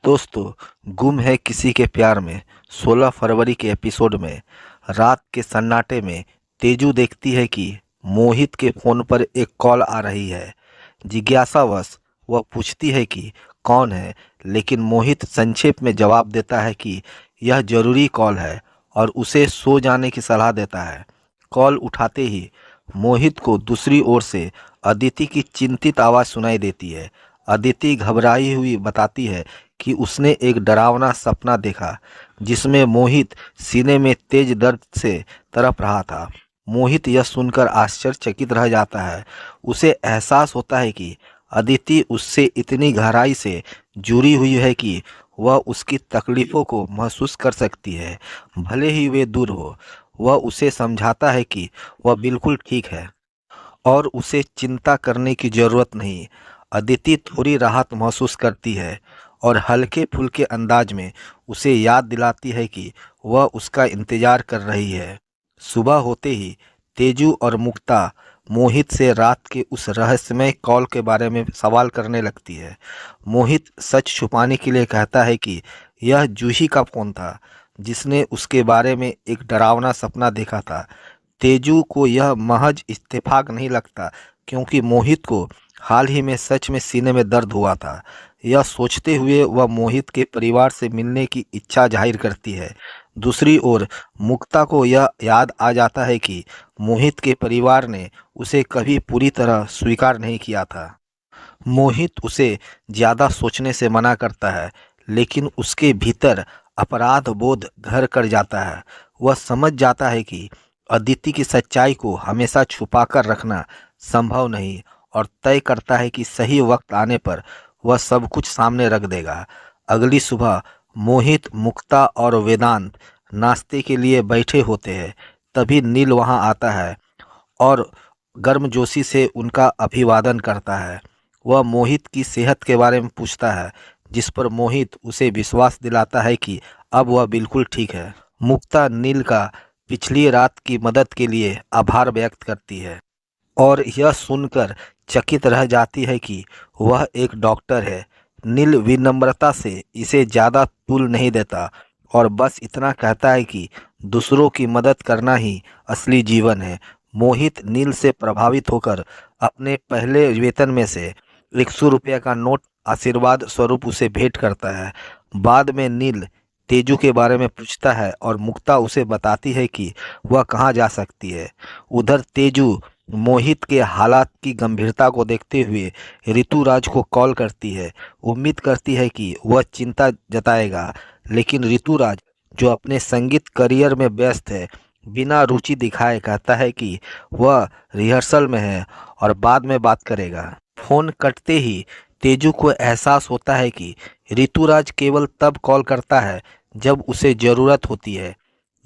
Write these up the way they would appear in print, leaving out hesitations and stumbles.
दोस्तों, गुम है किसी के प्यार में 16 फरवरी के एपिसोड में रात के सन्नाटे में तेजू देखती है कि मोहित के फोन पर एक कॉल आ रही है। जिज्ञासावश वह पूछती है कि कौन है, लेकिन मोहित संक्षेप में जवाब देता है कि यह जरूरी कॉल है और उसे सो जाने की सलाह देता है। कॉल उठाते ही मोहित को दूसरी ओर से अदिति की चिंतित आवाज़ सुनाई देती है। अदिति घबराई हुई बताती है कि उसने एक डरावना सपना देखा जिसमें मोहित सीने में तेज दर्द से तड़प रहा था। मोहित यह सुनकर आश्चर्यचकित रह जाता है। उसे एहसास होता है कि अदिति उससे इतनी गहराई से जुड़ी हुई है कि वह उसकी तकलीफ़ों को महसूस कर सकती है, भले ही वे दूर हो। वह उसे समझाता है कि वह बिल्कुल ठीक है और उसे चिंता करने की ज़रूरत नहीं। अदिति थोड़ी राहत महसूस करती है और हल्के फुल्के अंदाज में उसे याद दिलाती है कि वह उसका इंतज़ार कर रही है। सुबह होते ही तेजू और मुक्ता मोहित से रात के उस रहस्यमय कॉल के बारे में सवाल करने लगती है। मोहित सच छुपाने के लिए कहता है कि यह जूही का फ़ोन था जिसने उसके बारे में एक डरावना सपना देखा था। तेजू को यह महज इत्तेफाक नहीं लगता, क्योंकि मोहित को हाल ही में सच में सीने में दर्द हुआ था। यह सोचते हुए वह मोहित के परिवार से मिलने की इच्छा जाहिर करती है। दूसरी ओर मुक्ता को यह याद आ जाता है कि मोहित के परिवार ने उसे कभी पूरी तरह स्वीकार नहीं किया था। मोहित उसे ज़्यादा सोचने से मना करता है, लेकिन उसके भीतर अपराध बोध घर कर जाता है। वह समझ जाता है कि अदिति की सच्चाई को हमेशा छुपाकर रखना संभव नहीं और तय करता है कि सही वक्त आने पर वह सब कुछ सामने रख देगा। अगली सुबह मोहित, मुक्ता और वेदांत नाश्ते के लिए बैठे होते हैं। तभी नील वहां आता है और गर्मजोशी से उनका अभिवादन करता है। वह मोहित की सेहत के बारे में पूछता है, जिस पर मोहित उसे विश्वास दिलाता है कि अब वह बिल्कुल ठीक है। मुक्ता नील का पिछली रात की मदद के लिए आभार व्यक्त करती है और यह सुनकर चकित रह जाती है कि वह एक डॉक्टर है। नील विनम्रता से इसे ज़्यादा तूल नहीं देता और बस इतना कहता है कि दूसरों की मदद करना ही असली जीवन है। मोहित नील से प्रभावित होकर अपने पहले वेतन में से 100 रुपये का नोट आशीर्वाद स्वरूप उसे भेंट करता है। बाद में नील तेजू के बारे में पूछता है और मुक्ता उसे बताती है कि वह कहाँ जा सकती है। उधर तेजू मोहित के हालात की गंभीरता को देखते हुए ऋतुराज को कॉल करती है। उम्मीद करती है कि वह चिंता जताएगा, लेकिन ऋतुराज, जो अपने संगीत करियर में व्यस्त है, बिना रुचि दिखाए कहता है कि वह रिहर्सल में है और बाद में बात करेगा। फोन कटते ही तेजू को एहसास होता है कि ऋतुराज केवल तब कॉल करता है जब उसे ज़रूरत होती है।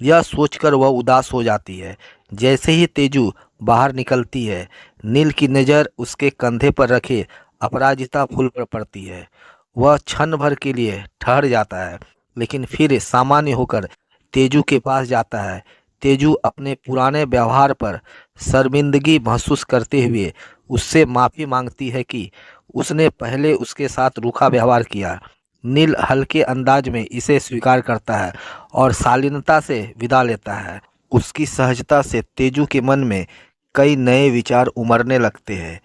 यह सोचकर वह उदास हो जाती है। जैसे ही तेजू बाहर निकलती है, नील की नज़र उसके कंधे पर रखे अपराजिता फूल पर पड़ती है। वह क्षण भर के लिए ठहर जाता है, लेकिन फिर सामान्य होकर तेजू के पास जाता है। तेजू अपने पुराने व्यवहार पर शर्मिंदगी महसूस करते हुए उससे माफ़ी मांगती है कि उसने पहले उसके साथ रूखा व्यवहार किया। नील हल्के अंदाज में इसे स्वीकार करता है और शालीनता से विदा लेता है। उसकी सहजता से तेजू के मन में कई नए विचार उमड़ने लगते हैं।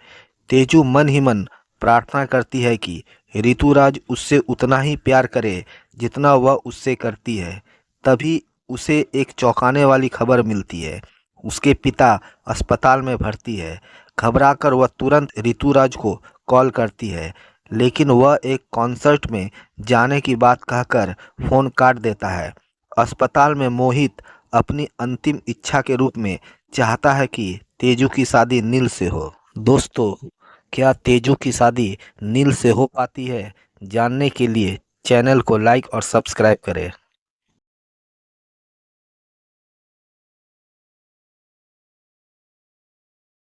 तेजू मन ही मन प्रार्थना करती है कि ऋतुराज उससे उतना ही प्यार करे जितना वह उससे करती है। तभी उसे एक चौंकाने वाली खबर मिलती है। उसके पिता अस्पताल में भर्ती है। घबराकर वह तुरंत ऋतुराज को कॉल करती है, लेकिन वह एक कॉन्सर्ट में जाने की बात कहकर फ़ोन काट देता है। अस्पताल में मोहित अपनी अंतिम इच्छा के रूप में चाहता है कि तेजू की शादी नील से हो। दोस्तों, क्या तेजू की शादी नील से हो पाती है? जानने के लिए चैनल को लाइक और सब्सक्राइब करें।